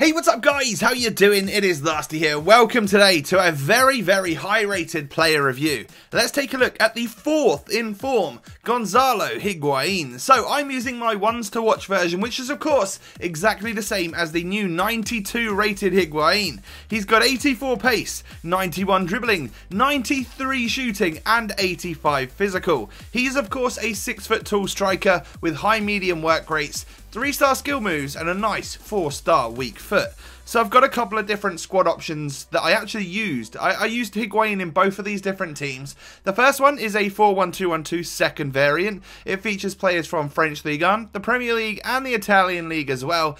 Hey, what's up guys? How you doing? It is Nasty here. Welcome today to a very high rated player review. Let's take a look at the 4th in form, Gonzalo Higuain. So I'm using my ones to watch version, which is of course exactly the same as the new 92 rated Higuain. He's got 84 pace, 91 dribbling, 93 shooting and 85 physical. He's of course a 6-foot tall striker with high medium work rates, 3-star skill moves and a nice 4-star weak foot. So I've got a couple of different squad options that I actually used. I used Higuain in both of these different teams. The first one is a 4-1-2-1-2 second variant. It features players from French Ligue 1, the Premier League and the Italian League as well,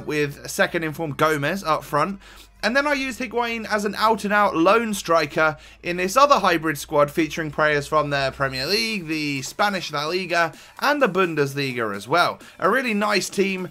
with second informed Gomez up front. And then I used Higuain as an out-and-out lone striker in this other hybrid squad featuring players from the Premier League, the Spanish La Liga, and the Bundesliga as well. A really nice team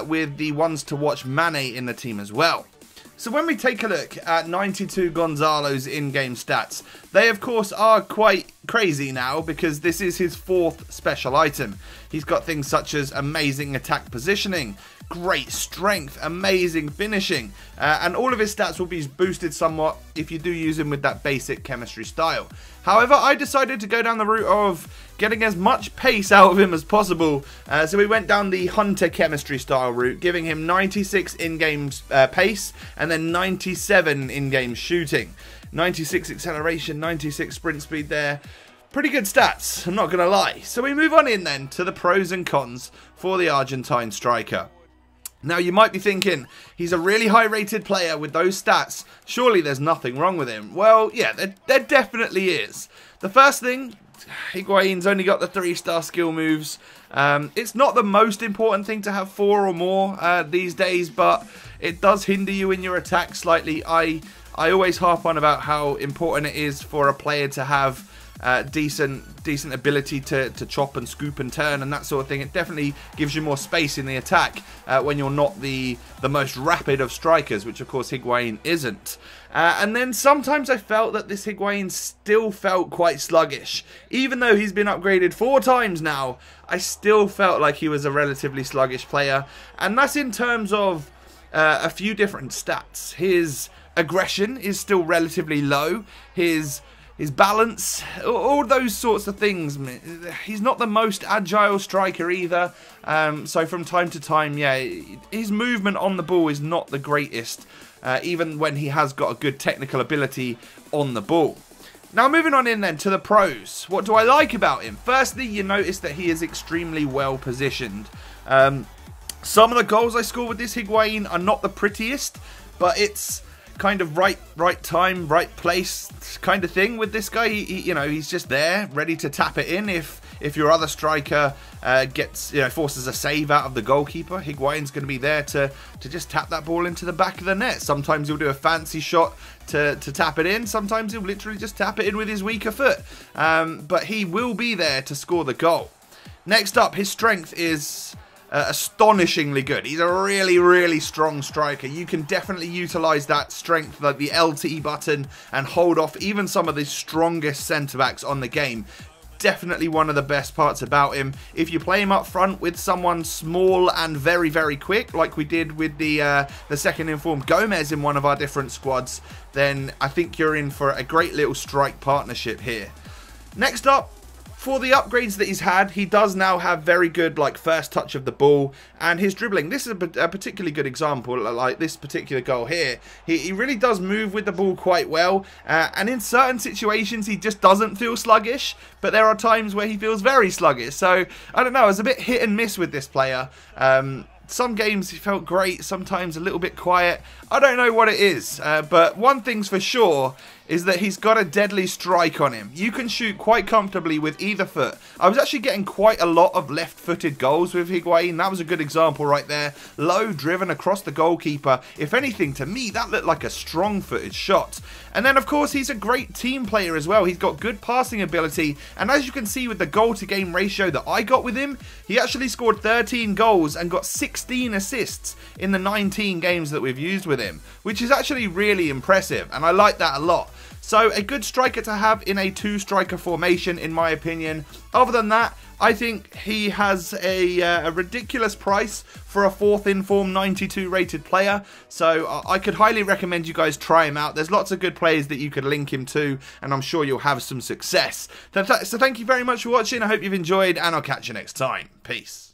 with the ones to watch Mane in the team as well. So when we take a look at 92 Gonzalo's in-game stats, they of course are quite crazy now because this is his 4th special item. He's got things such as amazing attack positioning, great strength, amazing finishing, and all of his stats will be boosted somewhat if you do use him with that basic chemistry style. However, I decided to go down the route of getting as much pace out of him as possible, so we went down the hunter chemistry style route, giving him 96 in-game pace and then 97 in-game shooting. 96 acceleration, 96 sprint speed there. Pretty good stats, I'm not going to lie. So we move on in then to the pros and cons for the Argentine striker. Now you might be thinking, he's a really high rated player with those stats, surely there's nothing wrong with him. Well, yeah, there definitely is. The first thing, Higuain's only got the 3-star skill moves. It's not the most important thing to have 4 or more these days, but it does hinder you in your attack slightly. I always harp on about how important it is for a player to have decent ability to chop and scoop and turn and that sort of thing. It definitely gives you more space in the attack when you're not the most rapid of strikers, which of course Higuain isn't. And then sometimes I felt that this Higuain still felt quite sluggish. Even though he's been upgraded 4 times now, I still felt like he was a relatively sluggish player, and that's in terms of a few different stats. His aggression is still relatively low. His balance, all those sorts of things. He's not the most agile striker either. So from time to time, yeah, his movement on the ball is not the greatest, even when he has got a good technical ability on the ball. Now moving on in then to the pros. What do I like about him? Firstly, you notice that he is extremely well positioned. Some of the goals I score with this Higuain are not the prettiest, but it's kind of right time, right place kind of thing with this guy. You know, he's just there, ready to tap it in if your other striker forces a save out of the goalkeeper. Higuain's going to be there to just tap that ball into the back of the net. Sometimes he'll do a fancy shot to tap it in. Sometimes he'll literally just tap it in with his weaker foot. But he will be there to score the goal. Next up, his strength is astonishingly good. He's a really strong striker. You can definitely utilize that strength, like the LT button, and hold off even some of the strongest centre-backs on the game. Definitely one of the best parts about him. If you play him up front with someone small and very quick, like we did with the second informed Gomez in one of our different squads, then I think you're in for a great little strike partnership here. Next up, for the upgrades that he's had, he does now have very good first touch of the ball and his dribbling. This is a particularly good example, like this particular goal here. He really does move with the ball quite well, and in certain situations he just doesn't feel sluggish, but there are times where he feels very sluggish. So I don't know, it's a bit hit and miss with this player. Some games he felt great, sometimes a little bit quiet. I don't know what it is, but one thing's for sure is that he's got a deadly strike on him. You can shoot quite comfortably with either foot. I was actually getting quite a lot of left-footed goals with Higuain. That was a good example right there. Low, driven across the goalkeeper. If anything, to me, that looked like a strong-footed shot. And then, of course, he's a great team player as well. He's got good passing ability. And as you can see with the goal-to-game ratio that I got with him, he actually scored 13 goals and got 16 assists in the 19 games that we've used with him, which is actually really impressive, and I like that a lot. So a good striker to have in a 2-striker formation, in my opinion. Other than that, I think he has a ridiculous price for a 4th inform 92 rated player, so I could highly recommend you guys try him out. There's lots of good players that you could link him to, and I'm sure you'll have some success. So thank you very much for watching. I hope you've enjoyed, and I'll catch you next time. Peace.